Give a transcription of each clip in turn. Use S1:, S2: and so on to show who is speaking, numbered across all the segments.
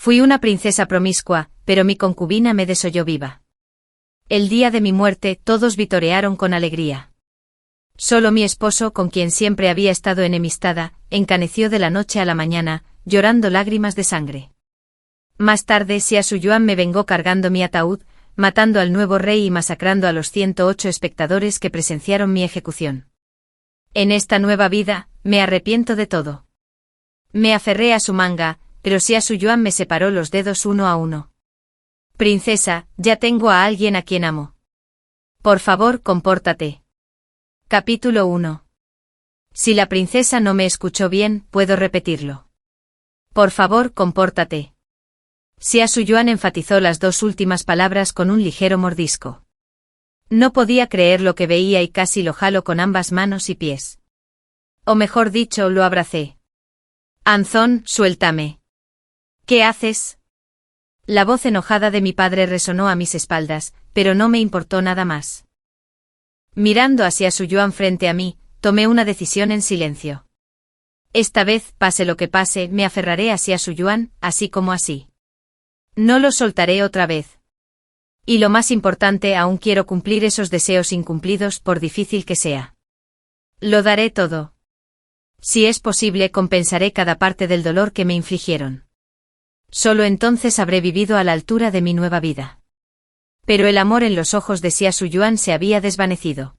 S1: Fui una princesa promiscua, pero mi concubina me desolló viva. El día de mi muerte todos vitorearon con alegría. Solo mi esposo, con quien siempre había estado enemistada, encaneció de la noche a la mañana, llorando lágrimas de sangre. Más tarde Xia Suyuan me vengó cargando mi ataúd, matando al nuevo rey y masacrando a los 108 espectadores que presenciaron mi ejecución. En esta nueva vida, me arrepiento de todo. Me aferré a su manga, pero Xia Suyuan me separó los dedos uno a uno. Princesa, ya tengo a alguien a quien amo. Por favor, compórtate. Capítulo 1. Si la princesa no me escuchó bien, puedo repetirlo. Por favor, compórtate. Xia Suyuan enfatizó las dos últimas palabras con un ligero mordisco. No podía creer lo que veía y casi lo jaló con ambas manos y pies. O mejor dicho, lo abracé. Anzón, suéltame. ¿Qué haces? La voz enojada de mi padre resonó a mis espaldas, pero no me importó nada más. Mirando hacia Suyuan frente a mí, tomé una decisión en silencio. Esta vez, pase lo que pase, me aferraré hacia Suyuan, así como así. No lo soltaré otra vez. Y lo más importante, aún quiero cumplir esos deseos incumplidos por difícil que sea. Lo daré todo. Si es posible, compensaré cada parte del dolor que me infligieron. Solo entonces habré vivido a la altura de mi nueva vida. Pero el amor en los ojos de Xia Suyuan se había desvanecido.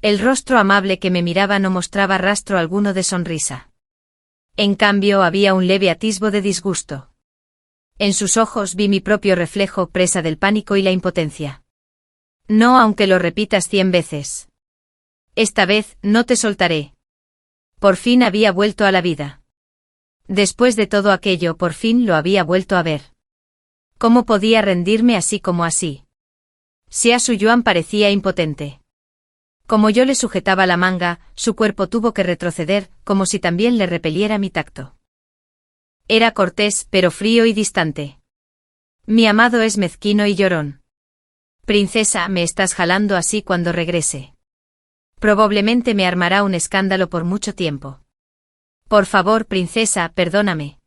S1: El rostro amable que me miraba no mostraba rastro alguno de sonrisa. En cambio, había un leve atisbo de disgusto. En sus ojos vi mi propio reflejo, presa del pánico y la impotencia. No, aunque lo repitas 100 veces. Esta vez, no te soltaré. Por fin había vuelto a la vida. Después de todo aquello, por fin lo había vuelto a ver. ¿Cómo podía rendirme así como así? Xia Suyuan parecía impotente. Como yo le sujetaba la manga, su cuerpo tuvo que retroceder, como si también le repeliera mi tacto. Era cortés, pero frío y distante. Mi amado es mezquino y llorón. Princesa, me estás jalando así cuando regrese. Probablemente me armará un escándalo por mucho tiempo. Por favor, princesa, perdóname.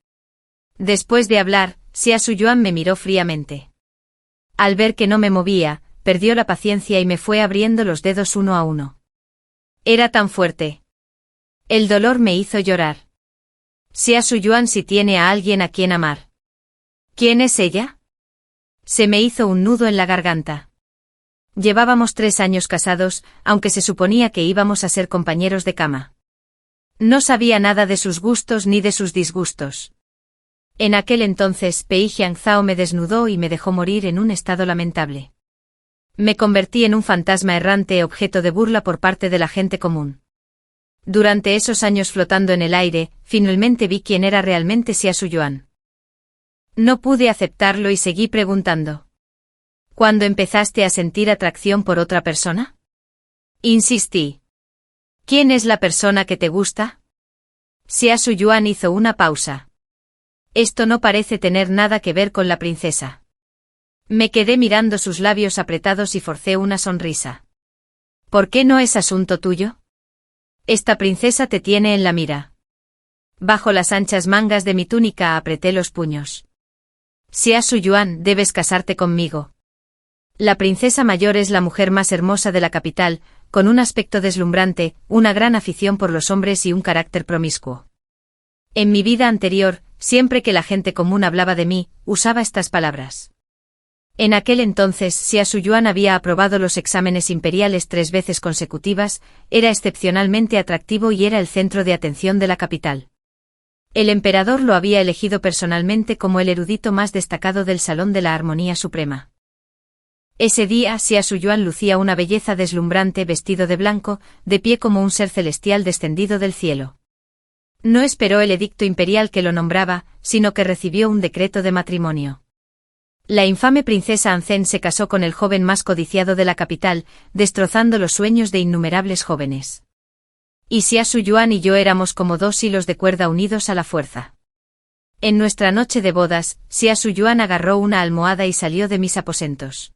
S1: Después de hablar, Xia Suyuan me miró fríamente. Al ver que no me movía, perdió la paciencia y me fue abriendo los dedos uno a uno. Era tan fuerte. El dolor me hizo llorar. Xia Suyuan si tiene a alguien a quien amar. ¿Quién es ella? Se me hizo un nudo en la garganta. Llevábamos 3 años casados, aunque se suponía que íbamos a ser compañeros de cama. No sabía nada de sus gustos ni de sus disgustos. En aquel entonces, Pei Jiangzhao me desnudó y me dejó morir en un estado lamentable. Me convertí en un fantasma errante, objeto de burla por parte de la gente común. Durante esos años flotando en el aire, finalmente vi quién era realmente Xia Suyuan. No pude aceptarlo y seguí preguntando. ¿Cuándo empezaste a sentir atracción por otra persona? Insistí. ¿Quién es la persona que te gusta? Xia Suyuan hizo una pausa. Esto no parece tener nada que ver con la princesa. Me quedé mirando sus labios apretados y forcé una sonrisa. ¿Por qué no es asunto tuyo? Esta princesa te tiene en la mira. Bajo las anchas mangas de mi túnica apreté los puños. Xia Suyuan, debes casarte conmigo. La princesa mayor es la mujer más hermosa de la capital, con un aspecto deslumbrante, una gran afición por los hombres y un carácter promiscuo. En mi vida anterior, siempre que la gente común hablaba de mí, usaba estas palabras. En aquel entonces, Xia Suyuan había aprobado los exámenes imperiales 3 veces consecutivas, era excepcionalmente atractivo y era el centro de atención de la capital. El emperador lo había elegido personalmente como el erudito más destacado del Salón de la Armonía Suprema. Ese día, Xia Suyuan lucía una belleza deslumbrante vestido de blanco, de pie como un ser celestial descendido del cielo. No esperó el edicto imperial que lo nombraba, sino que recibió un decreto de matrimonio. La infame princesa Anzen se casó con el joven más codiciado de la capital, destrozando los sueños de innumerables jóvenes. Y Xia Suyuan y yo éramos como 2 hilos de cuerda unidos a la fuerza. En nuestra noche de bodas, Xia Suyuan agarró una almohada y salió de mis aposentos.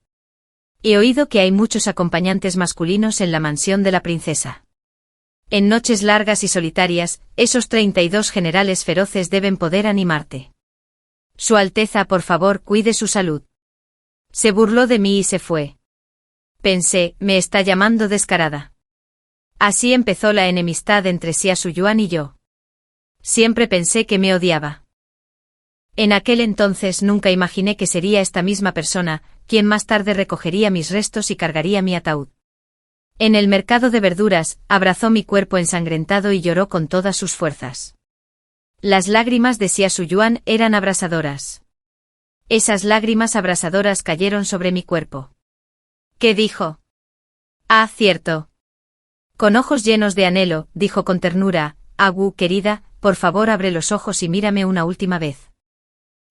S1: He oído que hay muchos acompañantes masculinos en la mansión de la princesa. En noches largas y solitarias, esos 32 generales feroces deben poder animarte. Su Alteza, por favor, cuide su salud. Se burló de mí y se fue. Pensé, me está llamando descarada. Así empezó la enemistad entre Xia Suyuan y yo. Siempre pensé que me odiaba. En aquel entonces nunca imaginé que sería esta misma persona, quien más tarde recogería mis restos y cargaría mi ataúd. En el mercado de verduras, abrazó mi cuerpo ensangrentado y lloró con todas sus fuerzas. Las lágrimas de Xia Suyuan eran abrasadoras. Esas lágrimas abrasadoras cayeron sobre mi cuerpo. ¿Qué dijo? Ah, cierto. Con ojos llenos de anhelo, dijo con ternura, Agu, querida, por favor abre los ojos y mírame una última vez.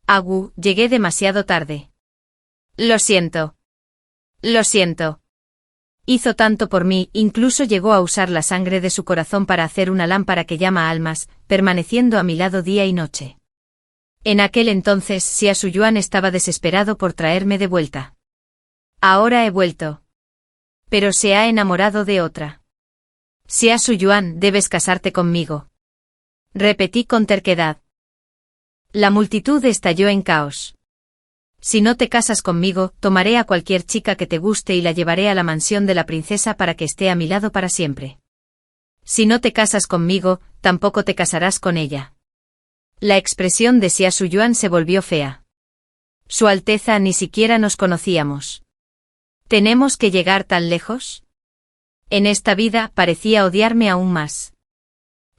S1: Agu, llegué demasiado tarde. Lo siento. Lo siento. Hizo tanto por mí, incluso llegó a usar la sangre de su corazón para hacer una lámpara que llama almas, permaneciendo a mi lado día y noche. En aquel entonces Xia Suyuan estaba desesperado por traerme de vuelta. Ahora he vuelto. Pero se ha enamorado de otra. Xia Suyuan, debes casarte conmigo. Repetí con terquedad. La multitud estalló en caos. Si no te casas conmigo, tomaré a cualquier chica que te guste y la llevaré a la mansión de la princesa para que esté a mi lado para siempre. Si no te casas conmigo, tampoco te casarás con ella. La expresión de Xia Suyuan se volvió fea. Su Alteza, ni siquiera nos conocíamos. ¿Tenemos que llegar tan lejos? En esta vida parecía odiarme aún más.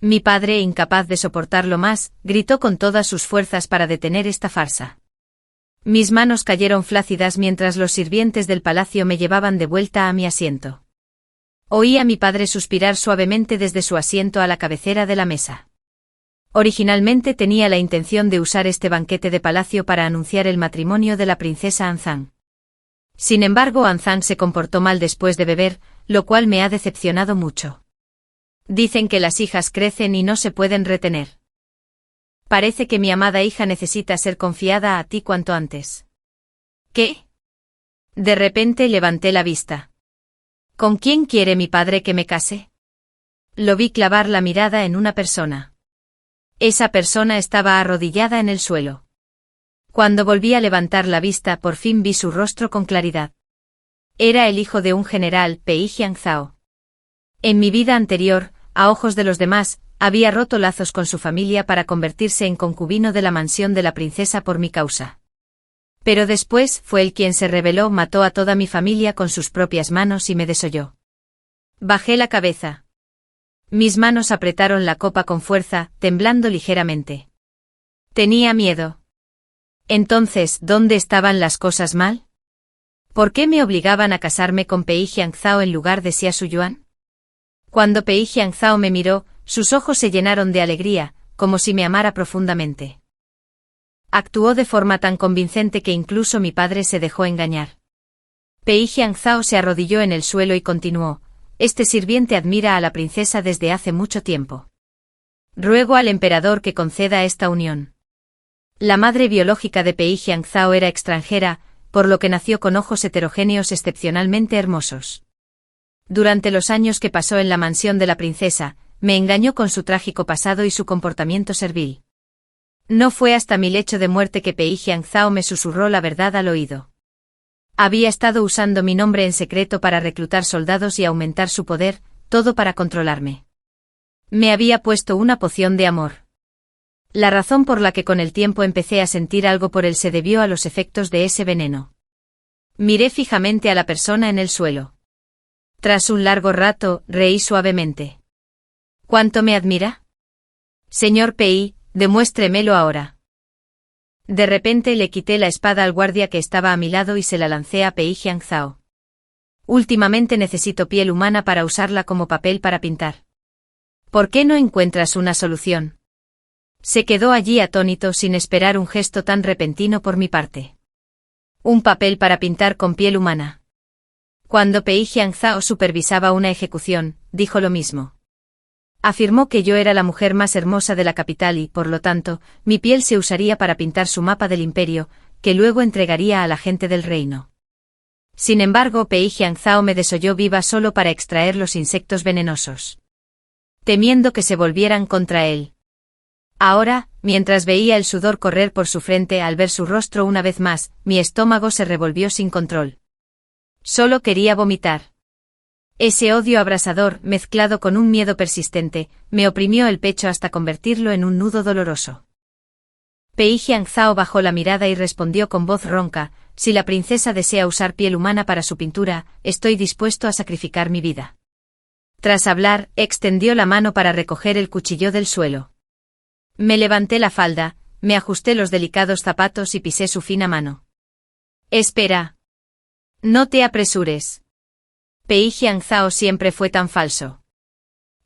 S1: Mi padre, incapaz de soportarlo más, gritó con todas sus fuerzas para detener esta farsa. Mis manos cayeron flácidas mientras los sirvientes del palacio me llevaban de vuelta a mi asiento. Oí a mi padre suspirar suavemente desde su asiento a la cabecera de la mesa. Originalmente tenía la intención de usar este banquete de palacio para anunciar el matrimonio de la princesa Anzang. Sin embargo, Anzang se comportó mal después de beber, lo cual me ha decepcionado mucho. Dicen que las hijas crecen y no se pueden retener. Parece que mi amada hija necesita ser confiada a ti cuanto antes. ¿Qué? De repente levanté la vista. ¿Con quién quiere mi padre que me case? Lo vi clavar la mirada en una persona. Esa persona estaba arrodillada en el suelo. Cuando volví a levantar la vista, por fin vi su rostro con claridad. Era el hijo de un general, Pei Xiangzhao. En mi vida anterior, a ojos de los demás, había roto lazos con su familia para convertirse en concubino de la mansión de la princesa por mi causa. Pero después fue él quien se rebeló, mató a toda mi familia con sus propias manos y me desolló. Bajé la cabeza. Mis manos apretaron la copa con fuerza, temblando ligeramente. Tenía miedo. Entonces, ¿dónde estaban las cosas mal? ¿Por qué me obligaban a casarme con Pei Xiangzhao en lugar de Xia Suyuan? Cuando Pei Xiangzhao me miró, sus ojos se llenaron de alegría, como si me amara profundamente. Actuó de forma tan convincente que incluso mi padre se dejó engañar. Pei Xiangzhao se arrodilló en el suelo y continuó: este sirviente admira a la princesa desde hace mucho tiempo. Ruego al emperador que conceda esta unión. La madre biológica de Pei Xiangzhao era extranjera, por lo que nació con ojos heterogéneos excepcionalmente hermosos. Durante los años que pasó en la mansión de la princesa, me engañó con su trágico pasado y su comportamiento servil. No fue hasta mi lecho de muerte que Pei Xiangzhao me susurró la verdad al oído. Había estado usando mi nombre en secreto para reclutar soldados y aumentar su poder, todo para controlarme. Me había puesto una poción de amor. La razón por la que con el tiempo empecé a sentir algo por él se debió a los efectos de ese veneno. Miré fijamente a la persona en el suelo. Tras un largo rato, reí suavemente. ¿Cuánto me admira? Señor Pei, demuéstremelo ahora. De repente le quité la espada al guardia que estaba a mi lado y se la lancé a Pei Xiangzhao. Últimamente necesito piel humana para usarla como papel para pintar. ¿Por qué no encuentras una solución? Se quedó allí atónito sin esperar un gesto tan repentino por mi parte. Un papel para pintar con piel humana. Cuando Pei Xiangzhao supervisaba una ejecución, dijo lo mismo. Afirmó que yo era la mujer más hermosa de la capital y, por lo tanto, mi piel se usaría para pintar su mapa del imperio, que luego entregaría a la gente del reino. Sin embargo, Pei Xiangzhao me desolló viva solo para extraer los insectos venenosos. Temiendo que se volvieran contra él. Ahora, mientras veía el sudor correr por su frente al ver su rostro una vez más, mi estómago se revolvió sin control. Solo quería vomitar. Ese odio abrasador, mezclado con un miedo persistente, me oprimió el pecho hasta convertirlo en un nudo doloroso. Pei Jianzhao bajó la mirada y respondió con voz ronca: si la princesa desea usar piel humana para su pintura, estoy dispuesto a sacrificar mi vida. Tras hablar, extendió la mano para recoger el cuchillo del suelo. Me levanté la falda, me ajusté los delicados zapatos y pisé su fina mano. Espera. No te apresures. Pei Jianzhao siempre fue tan falso.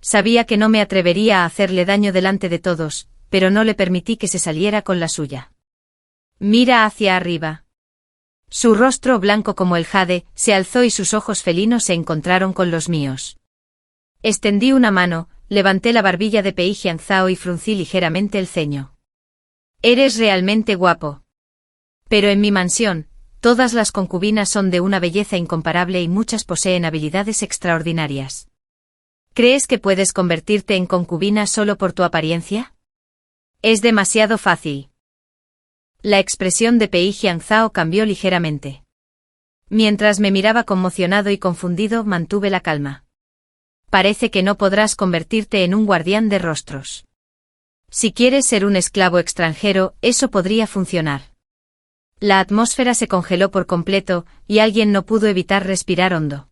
S1: Sabía que no me atrevería a hacerle daño delante de todos, pero no le permití que se saliera con la suya. Mira hacia arriba. Su rostro blanco como el jade se alzó y sus ojos felinos se encontraron con los míos. Extendí una mano, levanté la barbilla de Pei Jianzhao y fruncí ligeramente el ceño. Eres realmente guapo. Pero en mi mansión, todas las concubinas son de una belleza incomparable y muchas poseen habilidades extraordinarias. ¿Crees que puedes convertirte en concubina solo por tu apariencia? Es demasiado fácil. La expresión de Pei Jianzhao cambió ligeramente. Mientras me miraba conmocionado y confundido, mantuve la calma. Parece que no podrás convertirte en un guardián de rostros. Si quieres ser un esclavo extranjero, eso podría funcionar. La atmósfera se congeló por completo, y alguien no pudo evitar respirar hondo.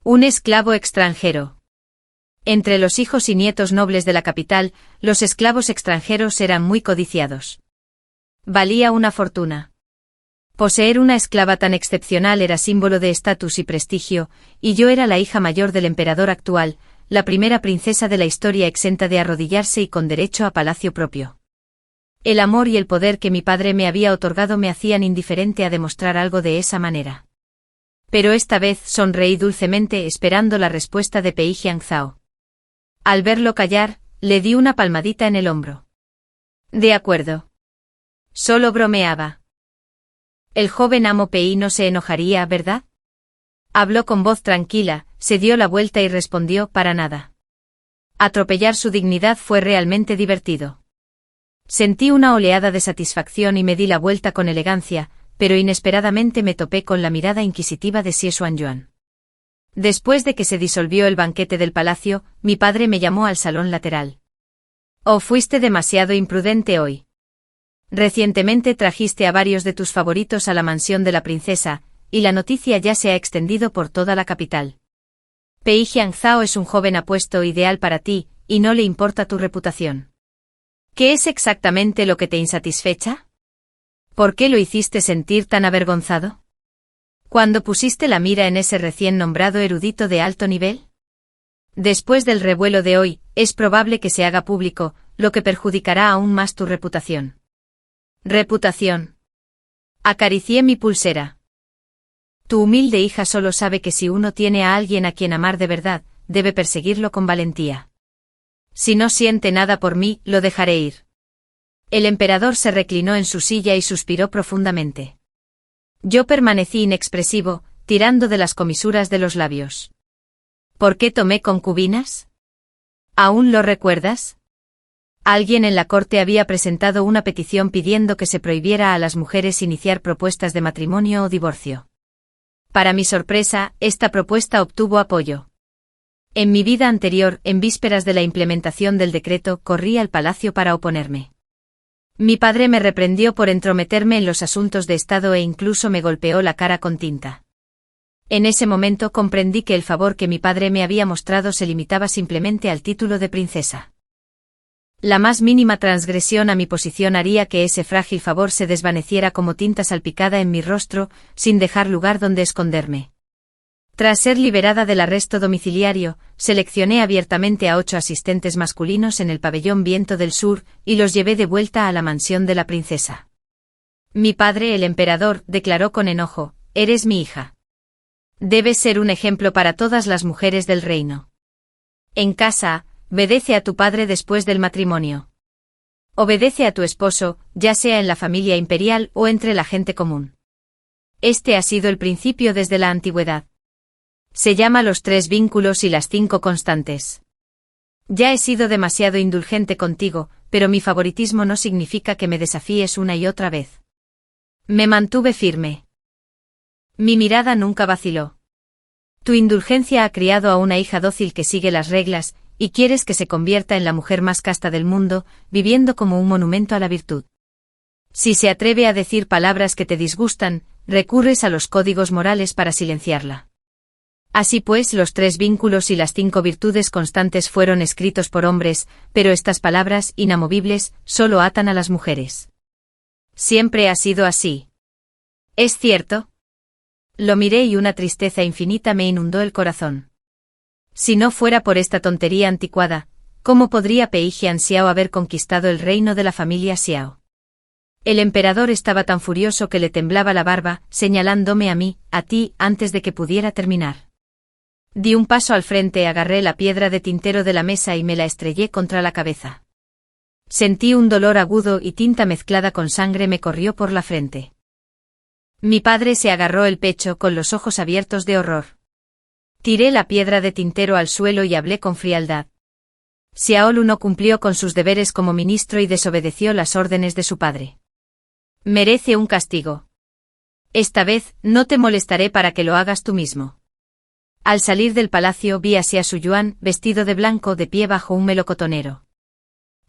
S1: Un esclavo extranjero. Entre los hijos y nietos nobles de la capital, los esclavos extranjeros eran muy codiciados. Valía una fortuna. Poseer una esclava tan excepcional era símbolo de estatus y prestigio, y yo era la hija mayor del emperador actual, la primera princesa de la historia exenta de arrodillarse y con derecho a palacio propio. El amor y el poder que mi padre me había otorgado me hacían indiferente a demostrar algo de esa manera. Pero esta vez sonreí dulcemente esperando la respuesta de Pei Jianzhao. Al verlo callar, le di una palmadita en el hombro. De acuerdo. Solo bromeaba. El joven amo Pei no se enojaría, ¿verdad? Habló con voz tranquila, se dio la vuelta y respondió: para nada. Atropellar su dignidad fue realmente divertido. Sentí una oleada de satisfacción y me di la vuelta con elegancia, pero inesperadamente me topé con la mirada inquisitiva de Xie Xuanyuan. Después de que se disolvió el banquete del palacio, mi padre me llamó al salón lateral. Oh, fuiste demasiado imprudente hoy. Recientemente trajiste a varios de tus favoritos a la mansión de la princesa, y la noticia ya se ha extendido por toda la capital. Pei Jianzhao es un joven apuesto ideal para ti, y no le importa tu reputación. ¿Qué es exactamente lo que te insatisfecha? ¿Por qué lo hiciste sentir tan avergonzado? ¿Cuándo pusiste la mira en ese recién nombrado erudito de alto nivel? Después del revuelo de hoy, es probable que se haga público, lo que perjudicará aún más tu reputación. Reputación. Acaricié mi pulsera. Tu humilde hija solo sabe que si uno tiene a alguien a quien amar de verdad, debe perseguirlo con valentía. Si no siente nada por mí, lo dejaré ir. El emperador se reclinó en su silla y suspiró profundamente. Yo permanecí inexpresivo, tirando de las comisuras de los labios. ¿Por qué tomé concubinas? ¿Aún lo recuerdas? Alguien en la corte había presentado una petición pidiendo que se prohibiera a las mujeres iniciar propuestas de matrimonio o divorcio. Para mi sorpresa, esta propuesta obtuvo apoyo. En mi vida anterior, en vísperas de la implementación del decreto, corrí al palacio para oponerme. Mi padre me reprendió por entrometerme en los asuntos de Estado e incluso me golpeó la cara con tinta. En ese momento comprendí que el favor que mi padre me había mostrado se limitaba simplemente al título de princesa. La más mínima transgresión a mi posición haría que ese frágil favor se desvaneciera como tinta salpicada en mi rostro, sin dejar lugar donde esconderme. Tras ser liberada del arresto domiciliario, seleccioné abiertamente a 8 asistentes masculinos en el pabellón Viento del Sur, y los llevé de vuelta a la mansión de la princesa. Mi padre, el emperador, declaró con enojo: eres mi hija. Debes ser un ejemplo para todas las mujeres del reino. En casa, obedece a tu padre después del matrimonio. Obedece a tu esposo, ya sea en la familia imperial o entre la gente común. Este ha sido el principio desde la antigüedad. Se llama los 3 vínculos y las 5 constantes. Ya he sido demasiado indulgente contigo, pero mi favoritismo no significa que me desafíes una y otra vez. Me mantuve firme. Mi mirada nunca vaciló. Tu indulgencia ha criado a una hija dócil que sigue las reglas, y quieres que se convierta en la mujer más casta del mundo, viviendo como un monumento a la virtud. Si se atreve a decir palabras que te disgustan, recurres a los códigos morales para silenciarla. Así pues, los 3 vínculos y las 5 virtudes constantes fueron escritos por hombres, pero estas palabras, inamovibles, solo atan a las mujeres. Siempre ha sido así. ¿Es cierto? Lo miré y una tristeza infinita me inundó el corazón. Si no fuera por esta tontería anticuada, ¿cómo podría Pei Jian Xiao haber conquistado el reino de la familia Xiao? El emperador estaba tan furioso que le temblaba la barba, señalándome a mí, a ti, antes de que pudiera terminar. Di un paso al frente, agarré la piedra de tintero de la mesa y me la estrellé contra la cabeza. Sentí un dolor agudo y tinta mezclada con sangre me corrió por la frente. Mi padre se agarró el pecho con los ojos abiertos de horror. Tiré la piedra de tintero al suelo y hablé con frialdad. Xiaolu no cumplió con sus deberes como ministro y desobedeció las órdenes de su padre. Merece un castigo. Esta vez, no te molestaré para que lo hagas tú mismo. Al salir del palacio vi a Xia Suyuan, vestido de blanco, de pie bajo un melocotonero.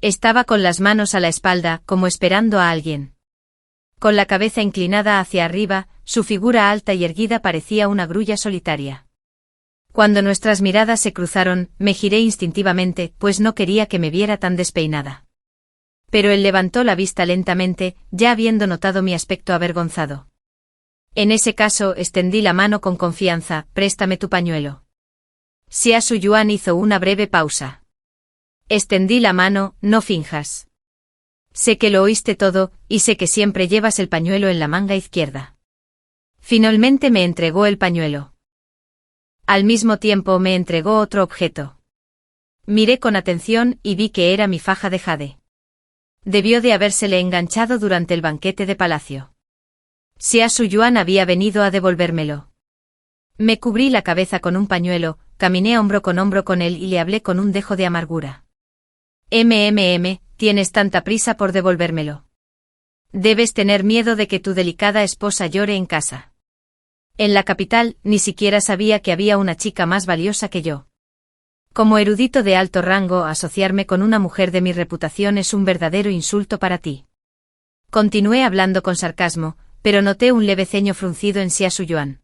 S1: Estaba con las manos a la espalda, como esperando a alguien. Con la cabeza inclinada hacia arriba, su figura alta y erguida parecía una grulla solitaria. Cuando nuestras miradas se cruzaron, me giré instintivamente, pues no quería que me viera tan despeinada. Pero él levantó la vista lentamente, ya habiendo notado mi aspecto avergonzado. En ese caso, extendí la mano con confianza, préstame tu pañuelo. Xia Suyuan hizo una breve pausa. Extendí la mano, no finjas. Sé que lo oíste todo, y sé que siempre llevas el pañuelo en la manga izquierda. Finalmente me entregó el pañuelo. Al mismo tiempo me entregó otro objeto. Miré con atención y vi que era mi faja de jade. Debió de habérsele enganchado durante el banquete de palacio. Xia Suyuan había venido a devolvérmelo. Me cubrí la cabeza con un pañuelo, caminé hombro con él y le hablé con un dejo de amargura. Tienes tanta prisa por devolvérmelo. Debes tener miedo de que tu delicada esposa llore en casa. En la capital, ni siquiera sabía que había una chica más valiosa que yo. Como erudito de alto rango, asociarme con una mujer de mi reputación es un verdadero insulto para ti. Continué hablando con sarcasmo, pero noté un leve ceño fruncido en Xia Suyuan.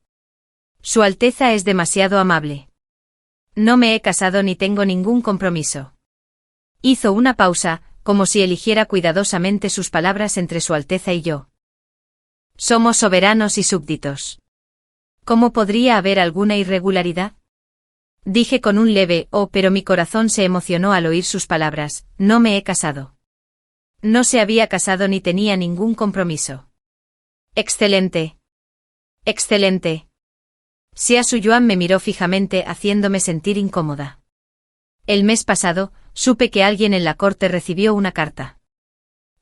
S1: Su Alteza es demasiado amable. No me he casado ni tengo ningún compromiso. Hizo una pausa, como si eligiera cuidadosamente sus palabras entre Su Alteza y yo. Somos soberanos y súbditos. ¿Cómo podría haber alguna irregularidad? Dije con un leve oh, pero mi corazón se emocionó al oír sus palabras, no me he casado. No se había casado ni tenía ningún compromiso. Excelente. Excelente. Xia Suyuan me miró fijamente haciéndome sentir incómoda. El mes pasado, supe que alguien en la corte recibió una carta.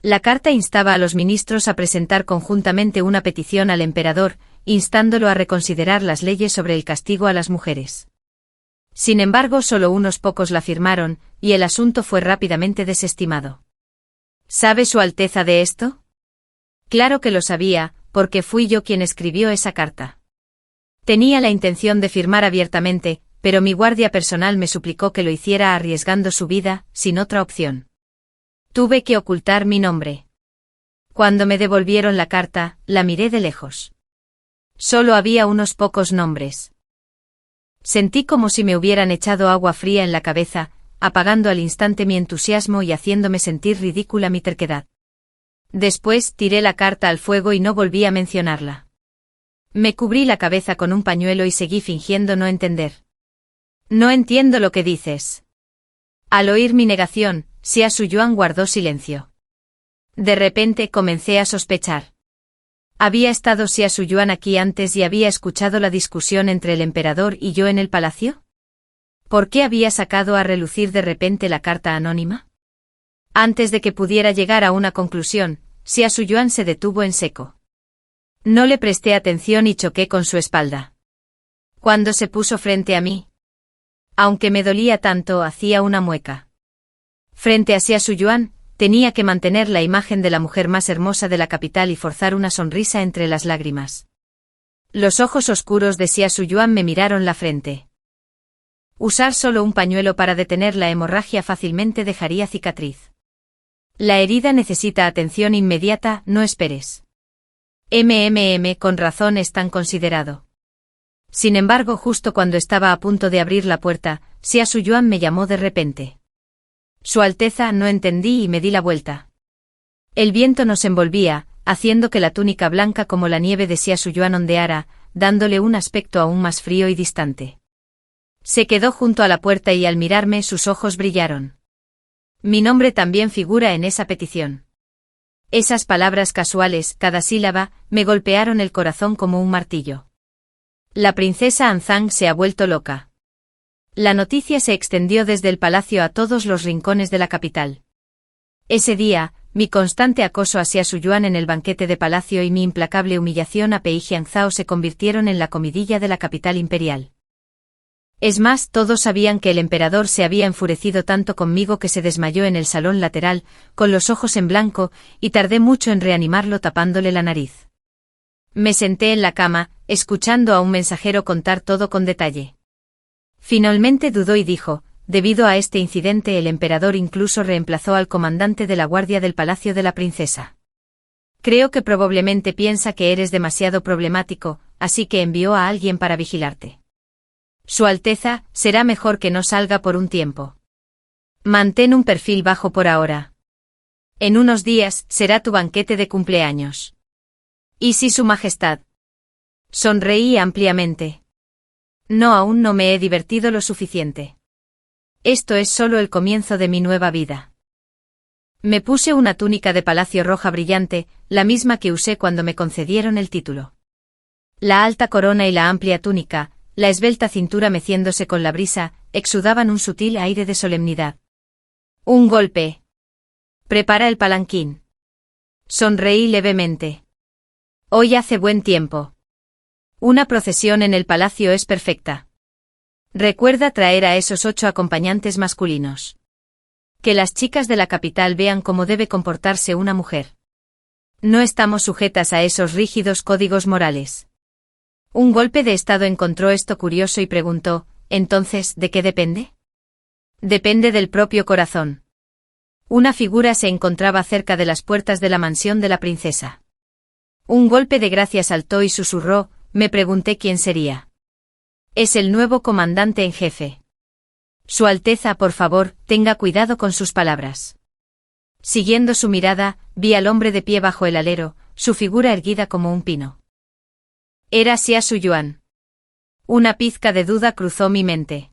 S1: La carta instaba a los ministros a presentar conjuntamente una petición al emperador, instándolo a reconsiderar las leyes sobre el castigo a las mujeres. Sin embargo, solo unos pocos la firmaron, y el asunto fue rápidamente desestimado. ¿Sabe Su Alteza de esto? Claro que lo sabía, porque fui yo quien escribió esa carta. Tenía la intención de firmar abiertamente, pero mi guardia personal me suplicó que lo hiciera arriesgando su vida, sin otra opción. Tuve que ocultar mi nombre. Cuando me devolvieron la carta, la miré de lejos. Solo había unos pocos nombres. Sentí como si me hubieran echado agua fría en la cabeza, apagando al instante mi entusiasmo y haciéndome sentir ridícula mi terquedad. Después tiré la carta al fuego y no volví a mencionarla. Me cubrí la cabeza con un pañuelo y seguí fingiendo no entender. No entiendo lo que dices. Al oír mi negación, Xia Suyuan guardó silencio. De repente comencé a sospechar. ¿Había estado Xia Suyuan aquí antes y había escuchado la discusión entre el emperador y yo en el palacio? ¿Por qué había sacado a relucir de repente la carta anónima? Antes de que pudiera llegar a una conclusión, Xia Suyuan se detuvo en seco. No le presté atención y choqué con su espalda. Cuando se puso frente a mí, aunque me dolía tanto, hacía una mueca. Frente a Xia Suyuan, tenía que mantener la imagen de la mujer más hermosa de la capital y forzar una sonrisa entre las lágrimas. Los ojos oscuros de Xia Suyuan me miraron la frente. Usar solo un pañuelo para detener la hemorragia fácilmente dejaría cicatriz. La herida necesita atención inmediata, no esperes. Con razón es tan considerado. Sin embargo, justo cuando estaba a punto de abrir la puerta, Xia Suyuan me llamó de repente. Su Alteza, no entendí y me di la vuelta. El viento nos envolvía, haciendo que la túnica blanca como la nieve de Xia Suyuan ondeara, dándole un aspecto aún más frío y distante. Se quedó junto a la puerta y al mirarme sus ojos brillaron. Mi nombre también figura en esa petición. Esas palabras casuales, cada sílaba, me golpearon el corazón como un martillo. La princesa Anzang se ha vuelto loca. La noticia se extendió desde el palacio a todos los rincones de la capital. Ese día, mi constante acoso a Xia Suyuan en el banquete de palacio y mi implacable humillación a Pei Xiangzhao se convirtieron en la comidilla de la capital imperial. Es más, todos sabían que el emperador se había enfurecido tanto conmigo que se desmayó en el salón lateral, con los ojos en blanco, y tardé mucho en reanimarlo tapándole la nariz. Me senté en la cama, escuchando a un mensajero contar todo con detalle. Finalmente dudó y dijo, debido a este incidente el emperador incluso reemplazó al comandante de la guardia del palacio de la princesa. Creo que probablemente piensa que eres demasiado problemático, así que envió a alguien para vigilarte. Su Alteza, será mejor que no salga por un tiempo. Mantén un perfil bajo por ahora. En unos días, será tu banquete de cumpleaños. ¿Y si Su Majestad? Sonreí ampliamente. No, aún no me he divertido lo suficiente. Esto es solo el comienzo de mi nueva vida. Me puse una túnica de palacio roja brillante, la misma que usé cuando me concedieron el título. La alta corona y la amplia túnica, la esbelta cintura meciéndose con la brisa, exudaban un sutil aire de solemnidad. Un golpe. Prepara el palanquín. Sonreí levemente. Hoy hace buen tiempo. Una procesión en el palacio es perfecta. Recuerda traer a esos 8 acompañantes masculinos. Que las chicas de la capital vean cómo debe comportarse una mujer. No estamos sujetas a esos rígidos códigos morales. Un golpe de estado encontró esto curioso y preguntó, ¿entonces, de qué depende? Depende del propio corazón. Una figura se encontraba cerca de las puertas de la mansión de la princesa. Un golpe de gracia saltó y susurró, me pregunté quién sería. Es el nuevo comandante en jefe. Su Alteza, por favor, tenga cuidado con sus palabras. Siguiendo su mirada, vi al hombre de pie bajo el alero, su figura erguida como un pino. Era Xia Suyuan. Una pizca de duda cruzó mi mente.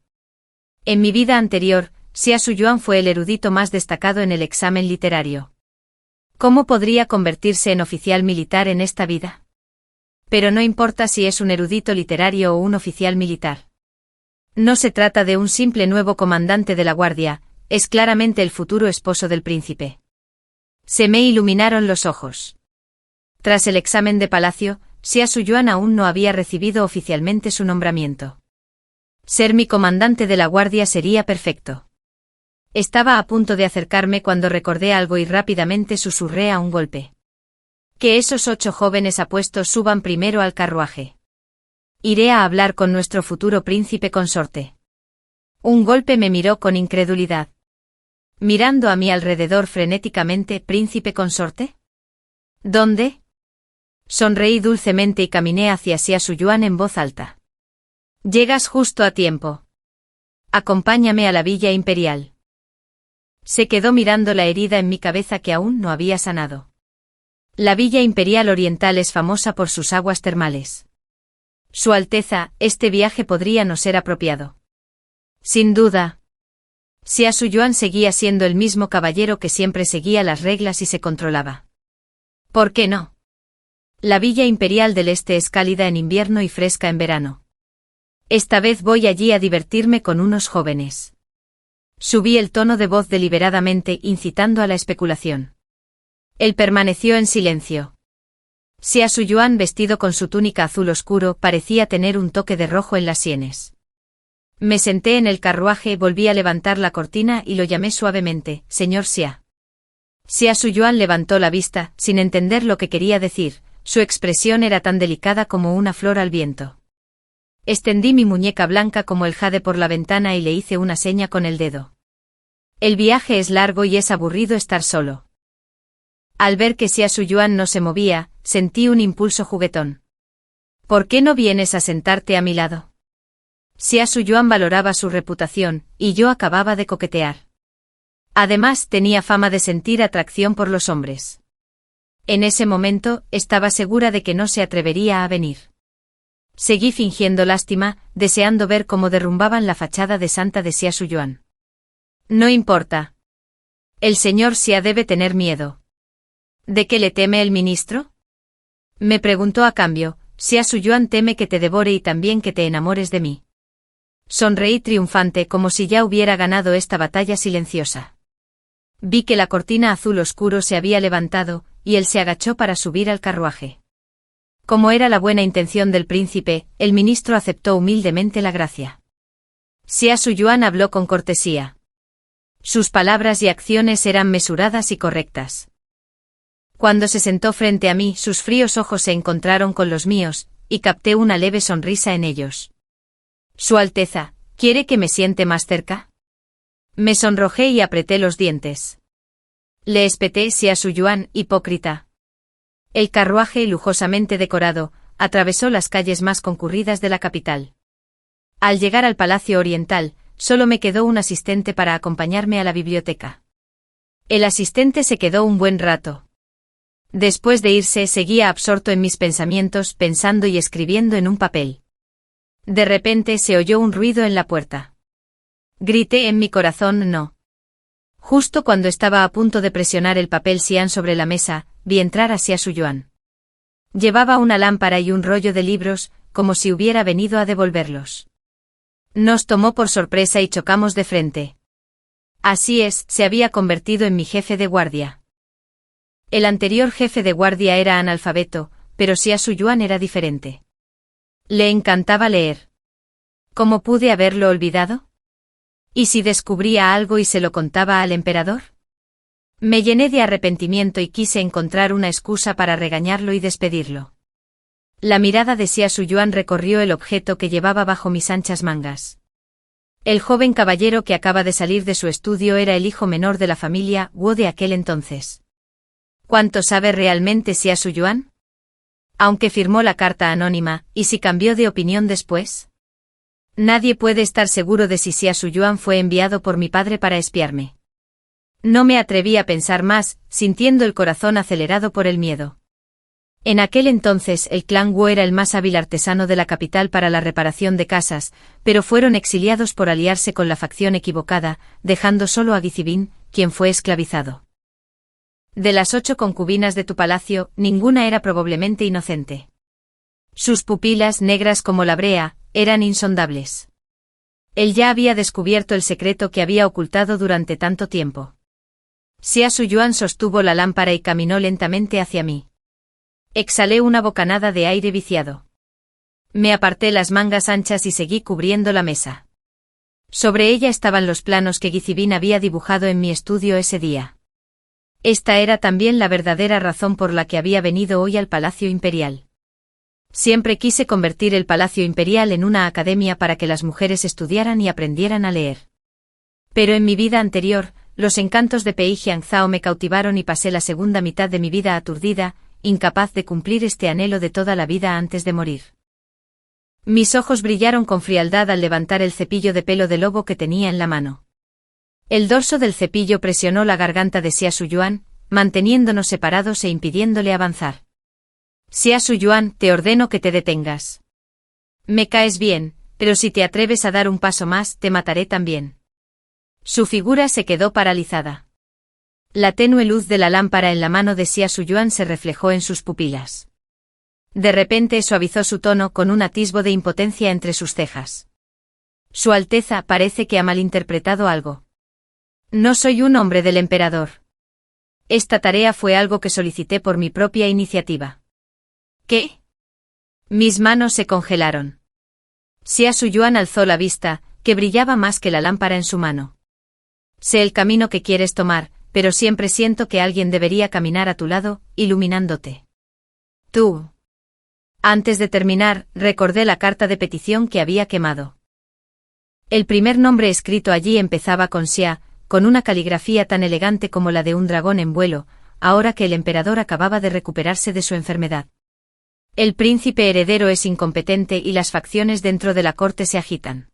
S1: En mi vida anterior, Xia Suyuan fue el erudito más destacado en el examen literario. ¿Cómo podría convertirse en oficial militar en esta vida? Pero no importa si es un erudito literario o un oficial militar. No se trata de un simple nuevo comandante de la guardia, es claramente el futuro esposo del príncipe. Se me iluminaron los ojos. Tras el examen de palacio, Xia Suyuan aún no había recibido oficialmente su nombramiento. Ser mi comandante de la guardia sería perfecto. Estaba a punto de acercarme cuando recordé algo y rápidamente susurré a un golpe. Que esos 8 jóvenes apuestos suban primero al carruaje. Iré a hablar con nuestro futuro príncipe consorte. Un golpe me miró con incredulidad. Mirando a mi alrededor frenéticamente, ¿príncipe consorte? ¿Dónde? Sonreí dulcemente y caminé hacia Xia Suyuan en voz alta. Llegas justo a tiempo. Acompáñame a la villa imperial. Se quedó mirando la herida en mi cabeza que aún no había sanado. La villa imperial oriental es famosa por sus aguas termales. Su Alteza, este viaje podría no ser apropiado. Sin duda. Xia Suyuan seguía siendo el mismo caballero que siempre seguía las reglas y se controlaba. ¿Por qué no? La villa imperial del este es cálida en invierno y fresca en verano. Esta vez voy allí a divertirme con unos jóvenes. Subí el tono de voz deliberadamente, incitando a la especulación. Él permaneció en silencio. Xia Suyuan, vestido con su túnica azul oscuro, parecía tener un toque de rojo en las sienes. Me senté en el carruaje, volví a levantar la cortina y lo llamé suavemente, señor Xia. Xia Suyuan levantó la vista, sin entender lo que quería decir, su expresión era tan delicada como una flor al viento. Extendí mi muñeca blanca como el jade por la ventana y le hice una seña con el dedo. El viaje es largo y es aburrido estar solo. Al ver que Xia Suyuan no se movía, sentí un impulso juguetón. ¿Por qué no vienes a sentarte a mi lado? Xia Suyuan valoraba su reputación, y yo acababa de coquetear. Además, tenía fama de sentir atracción por los hombres. En ese momento, estaba segura de que no se atrevería a venir. Seguí fingiendo lástima, deseando ver cómo derrumbaban la fachada de santa de Xia Suyuan. No importa. El señor Xia debe tener miedo. ¿De qué le teme el ministro? Me preguntó a cambio. Xia Suyuan teme que te devore y también que te enamores de mí. Sonreí triunfante como si ya hubiera ganado esta batalla silenciosa. Vi que la cortina azul oscuro se había levantado, y él se agachó para subir al carruaje. Como era la buena intención del príncipe, el ministro aceptó humildemente la gracia. Xia Suyuan habló con cortesía. Sus palabras y acciones eran mesuradas y correctas. Cuando se sentó frente a mí, sus fríos ojos se encontraron con los míos, y capté una leve sonrisa en ellos. Su Alteza, ¿quiere que me siente más cerca? Me sonrojé y apreté los dientes. Le espeté Xia Suyuan, hipócrita. El carruaje, lujosamente decorado, atravesó las calles más concurridas de la capital. Al llegar al Palacio Oriental, solo me quedó un asistente para acompañarme a la biblioteca. El asistente se quedó un buen rato. Después de irse, seguía absorto en mis pensamientos, pensando y escribiendo en un papel. De repente se oyó un ruido en la puerta. Grité en mi corazón no. Justo cuando estaba a punto de presionar el papel cian sobre la mesa, vi entrar a Xia Suyuan. Llevaba una lámpara y un rollo de libros, como si hubiera venido a devolverlos. Nos tomó por sorpresa y chocamos de frente. Así es, se había convertido en mi jefe de guardia. El anterior jefe de guardia era analfabeto, pero Xia Suyuan era diferente. Le encantaba leer. ¿Cómo pude haberlo olvidado? ¿Y si descubría algo y se lo contaba al emperador? Me llené de arrepentimiento y quise encontrar una excusa para regañarlo y despedirlo. La mirada de Xia Suyuan recorrió el objeto que llevaba bajo mis anchas mangas. El joven caballero que acaba de salir de su estudio era el hijo menor de la familia Wu de aquel entonces. ¿Cuánto sabe realmente Xia Suyuan? Aunque firmó la carta anónima, ¿y si cambió de opinión después? Nadie puede estar seguro de si Xia Suyuan fue enviado por mi padre para espiarme. No me atreví a pensar más, sintiendo el corazón acelerado por el miedo. En aquel entonces el clan Wu era el más hábil artesano de la capital para la reparación de casas, pero fueron exiliados por aliarse con la facción equivocada, dejando solo a Gizibin, quien fue esclavizado. De las 8 concubinas de tu palacio, ninguna era probablemente inocente. Sus pupilas, negras como la brea, eran insondables. Él ya había descubierto el secreto que había ocultado durante tanto tiempo. Xia Suyuan sostuvo la lámpara y caminó lentamente hacia mí. Exhalé una bocanada de aire viciado. Me aparté las mangas anchas y seguí cubriendo la mesa. Sobre ella estaban los planos que Gizibin había dibujado en mi estudio ese día. Esta era también la verdadera razón por la que había venido hoy al Palacio Imperial. Siempre quise convertir el Palacio Imperial en una academia para que las mujeres estudiaran y aprendieran a leer. Pero en mi vida anterior, los encantos de Pei Jiangzhao me cautivaron y pasé la segunda mitad de mi vida aturdida, incapaz de cumplir este anhelo de toda la vida antes de morir. Mis ojos brillaron con frialdad al levantar el cepillo de pelo de lobo que tenía en la mano. El dorso del cepillo presionó la garganta de Xia Suyuan, manteniéndonos separados e impidiéndole avanzar. Xia Suyuan, te ordeno que te detengas. Me caes bien, pero si te atreves a dar un paso más, te mataré también. Su figura se quedó paralizada. La tenue luz de la lámpara en la mano de Xia Suyuan se reflejó en sus pupilas. De repente suavizó su tono con un atisbo de impotencia entre sus cejas. Su Alteza parece que ha malinterpretado algo. No soy un hombre del emperador. Esta tarea fue algo que solicité por mi propia iniciativa. ¿Qué? Mis manos se congelaron. Xia Suyuan alzó la vista, que brillaba más que la lámpara en su mano. Sé el camino que quieres tomar, pero siempre siento que alguien debería caminar a tu lado, iluminándote. Tú. Antes de terminar, recordé la carta de petición que había quemado. El primer nombre escrito allí empezaba con Xia, con una caligrafía tan elegante como la de un dragón en vuelo, ahora que el emperador acababa de recuperarse de su enfermedad. El príncipe heredero es incompetente y las facciones dentro de la corte se agitan.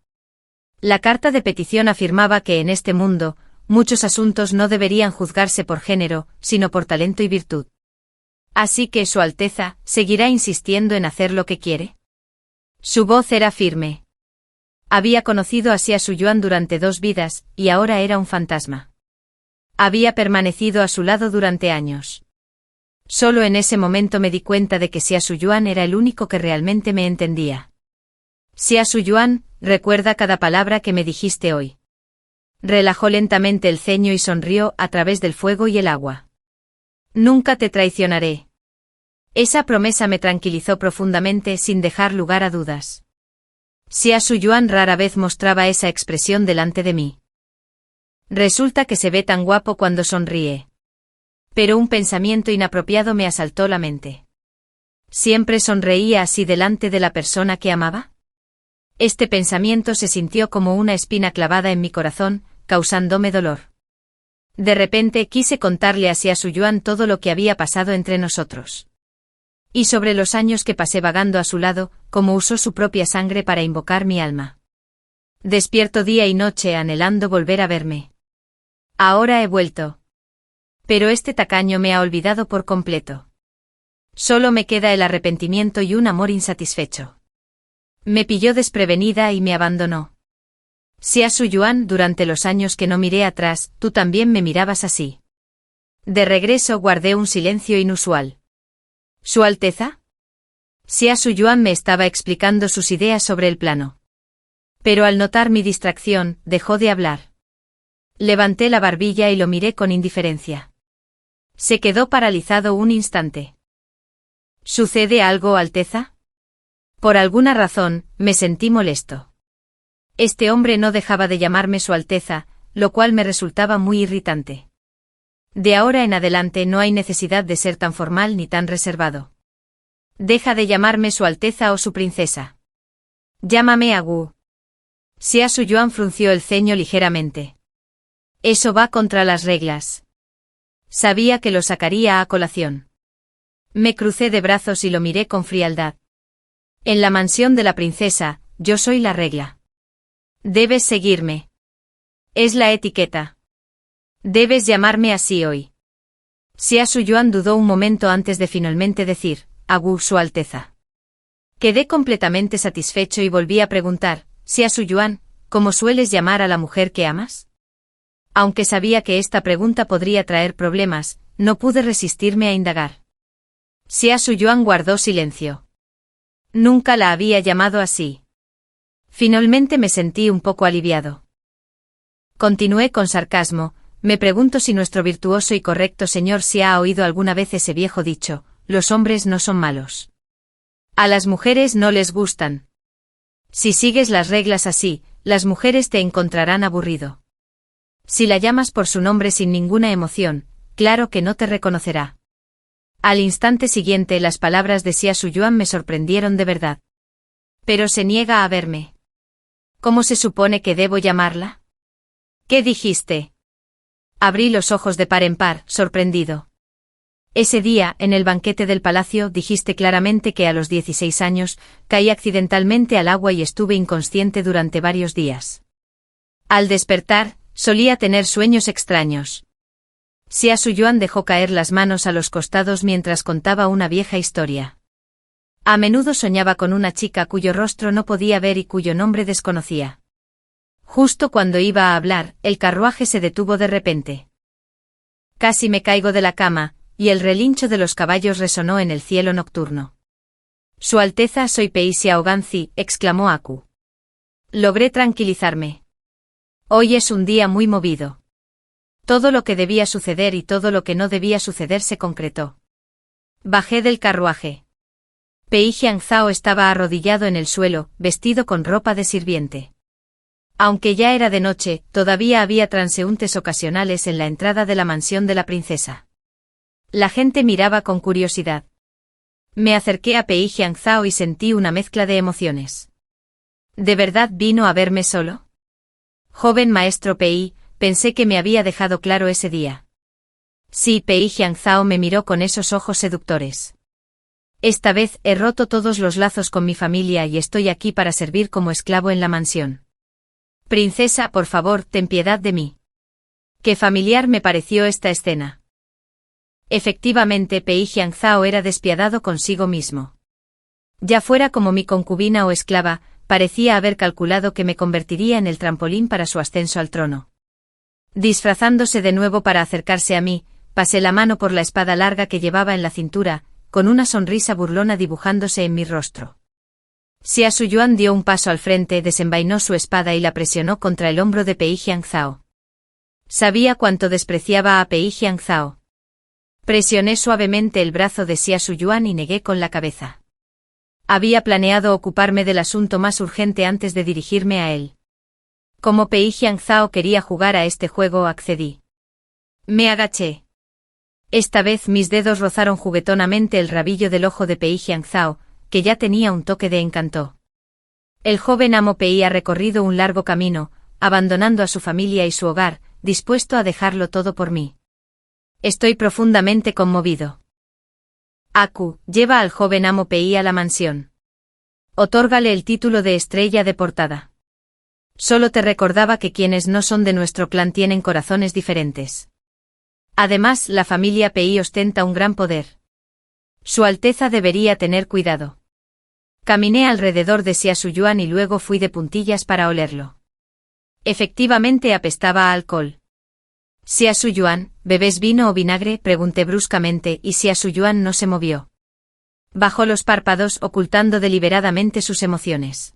S1: La carta de petición afirmaba que en este mundo, muchos asuntos no deberían juzgarse por género, sino por talento y virtud. Así que Su Alteza, ¿seguirá insistiendo en hacer lo que quiere? Su voz era firme. Había conocido a Xia Suyuan durante 2 vidas, y ahora era un fantasma. Había permanecido a su lado durante años. Solo en ese momento me di cuenta de que Xia Suyuan era el único que realmente me entendía. Xia Suyuan, recuerda cada palabra que me dijiste hoy. Relajó lentamente el ceño y sonrió a través del fuego y el agua. Nunca te traicionaré. Esa promesa me tranquilizó profundamente sin dejar lugar a dudas. Xia Suyuan rara vez mostraba esa expresión delante de mí. Resulta que se ve tan guapo cuando sonríe. Pero un pensamiento inapropiado me asaltó la mente. ¿Siempre sonreía así delante de la persona que amaba? Este pensamiento se sintió como una espina clavada en mi corazón, causándome dolor. De repente quise contarle a Xia Suyuan todo lo que había pasado entre nosotros. Y sobre los años que pasé vagando a su lado, cómo usó su propia sangre para invocar mi alma. Despierto día y noche anhelando volver a verme. Ahora he vuelto. Pero este tacaño me ha olvidado por completo. Solo me queda el arrepentimiento y un amor insatisfecho. Me pilló desprevenida y me abandonó. Xia Suyuan, durante los años que no miré atrás, tú también me mirabas así. De regreso guardé un silencio inusual. ¿Su Alteza? Xia Suyuan me estaba explicando sus ideas sobre el plano. Pero al notar mi distracción, dejó de hablar. Levanté la barbilla y lo miré con indiferencia. Se quedó paralizado un instante. ¿Sucede algo, Alteza? Por alguna razón, me sentí molesto. Este hombre no dejaba de llamarme Su Alteza, lo cual me resultaba muy irritante. De ahora en adelante no hay necesidad de ser tan formal ni tan reservado. Deja de llamarme Su Alteza o Su Princesa. Llámame Agu. Xia Suyuan frunció el ceño ligeramente. Eso va contra las reglas. Sabía que lo sacaría a colación. Me crucé de brazos y lo miré con frialdad. En la mansión de la princesa, yo soy la regla. Debes seguirme. Es la etiqueta. Debes llamarme así hoy. Xia Suyuan dudó un momento antes de finalmente decir, Agu, Su Alteza. Quedé completamente satisfecho y volví a preguntar, Xia Suyuan, ¿cómo sueles llamar a la mujer que amas? Aunque sabía que esta pregunta podría traer problemas, no pude resistirme a indagar. Xia Suyuan guardó silencio. Nunca la había llamado así. Finalmente me sentí un poco aliviado. Continué con sarcasmo, me pregunto si nuestro virtuoso y correcto señor Xia ha oído alguna vez ese viejo dicho, los hombres no son malos. A las mujeres no les gustan. Si sigues las reglas así, las mujeres te encontrarán aburrido. Si la llamas por su nombre sin ninguna emoción, claro que no te reconocerá. Al instante siguiente las palabras de Xia Suyuan me sorprendieron de verdad. Pero se niega a verme. ¿Cómo se supone que debo llamarla? ¿Qué dijiste? Abrí los ojos de par en par, sorprendido. Ese día, en el banquete del palacio, dijiste claramente que a los 16 años, caí accidentalmente al agua y estuve inconsciente durante varios días. Al despertar, solía tener sueños extraños. Xia Suyuan dejó caer las manos a los costados mientras contaba una vieja historia. A menudo soñaba con una chica cuyo rostro no podía ver y cuyo nombre desconocía. Justo cuando iba a hablar, el carruaje se detuvo de repente. Casi me caigo de la cama, y el relincho de los caballos resonó en el cielo nocturno. Su Alteza, soy Pei Xiaoganzi, exclamó Aku. Logré tranquilizarme. Hoy es un día muy movido. Todo lo que debía suceder y todo lo que no debía suceder se concretó. Bajé del carruaje. Pei Xiangzhao estaba arrodillado en el suelo, vestido con ropa de sirviente. Aunque ya era de noche, todavía había transeúntes ocasionales en la entrada de la mansión de la princesa. La gente miraba con curiosidad. Me acerqué a Pei Xiangzhao y sentí una mezcla de emociones. ¿De verdad vino a verme solo? Joven maestro Pei, pensé que me había dejado claro ese día. Sí, Pei Xiangzhao me miró con esos ojos seductores. Esta vez he roto todos los lazos con mi familia y estoy aquí para servir como esclavo en la mansión. Princesa, por favor, ten piedad de mí. Qué familiar me pareció esta escena. Efectivamente, Pei Xiangzhao era despiadado consigo mismo. Ya fuera como mi concubina o esclava, parecía haber calculado que me convertiría en el trampolín para su ascenso al trono. Disfrazándose de nuevo para acercarse a mí, pasé la mano por la espada larga que llevaba en la cintura, con una sonrisa burlona dibujándose en mi rostro. Xia Suyuan dio un paso al frente, desenvainó su espada y la presionó contra el hombro de Pei Xiangzhao. Sabía cuánto despreciaba a Pei Xiangzhao. Presioné suavemente el brazo de Xia Suyuan y negué con la cabeza. Había planeado ocuparme del asunto más urgente antes de dirigirme a él. Como Pei Xiangzhao quería jugar a este juego, accedí. Me agaché. Esta vez mis dedos rozaron juguetonamente el rabillo del ojo de Pei Xiangzhao, que ya tenía un toque de encanto. El joven amo Pei ha recorrido un largo camino, abandonando a su familia y su hogar, dispuesto a dejarlo todo por mí. Estoy profundamente conmovido. Aku, lleva al joven amo Pei a la mansión. Otórgale el título de estrella de portada. Solo te recordaba que quienes no son de nuestro clan tienen corazones diferentes. Además, la familia Pei ostenta un gran poder. Su Alteza debería tener cuidado. Caminé alrededor de Xia Suyuan y luego fui de puntillas para olerlo. Efectivamente apestaba a alcohol. Xia Suyuan, ¿bebes vino o vinagre?, pregunté bruscamente y Xia Suyuan no se movió. Bajó los párpados ocultando deliberadamente sus emociones.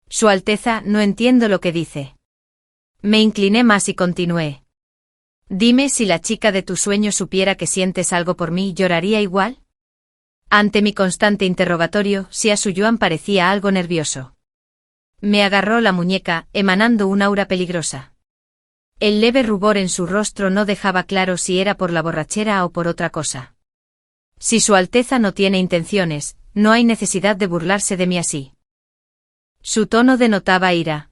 S1: Su Alteza, no entiendo lo que dice. Me incliné más y continué. Dime, si la chica de tu sueño supiera que sientes algo por mí, ¿lloraría igual? Ante mi constante interrogatorio, Xia Suyuan parecía algo nervioso. Me agarró la muñeca, emanando un aura peligrosa. El leve rubor en su rostro no dejaba claro si era por la borrachera o por otra cosa. Si Su Alteza no tiene intenciones, no hay necesidad de burlarse de mí así. Su tono denotaba ira.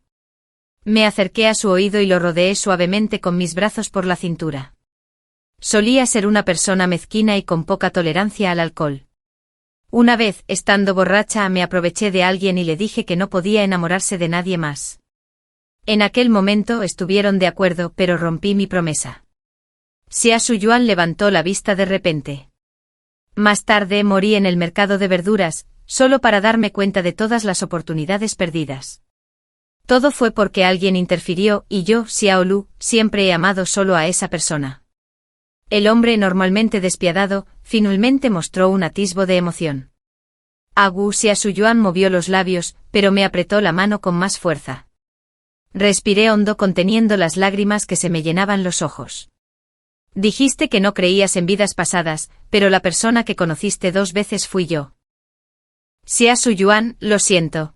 S1: Me acerqué a su oído y lo rodeé suavemente con mis brazos por la cintura. Solía ser una persona mezquina y con poca tolerancia al alcohol. Una vez, estando borracha, me aproveché de alguien y le dije que no podía enamorarse de nadie más. En aquel momento estuvieron de acuerdo, pero rompí mi promesa. Xia Suyuan levantó la vista de repente. Más tarde morí en el mercado de verduras, solo para darme cuenta de todas las oportunidades perdidas. Todo fue porque alguien interfirió y yo, Xiaolu, siempre he amado solo a esa persona. El hombre normalmente despiadado, finalmente mostró un atisbo de emoción. Xia Suyuan movió los labios, pero me apretó la mano con más fuerza. Respiré hondo conteniendo las lágrimas que se me llenaban los ojos. Dijiste que no creías en vidas pasadas, pero la persona que conociste 2 veces fui yo. Xia Suyuan, lo siento.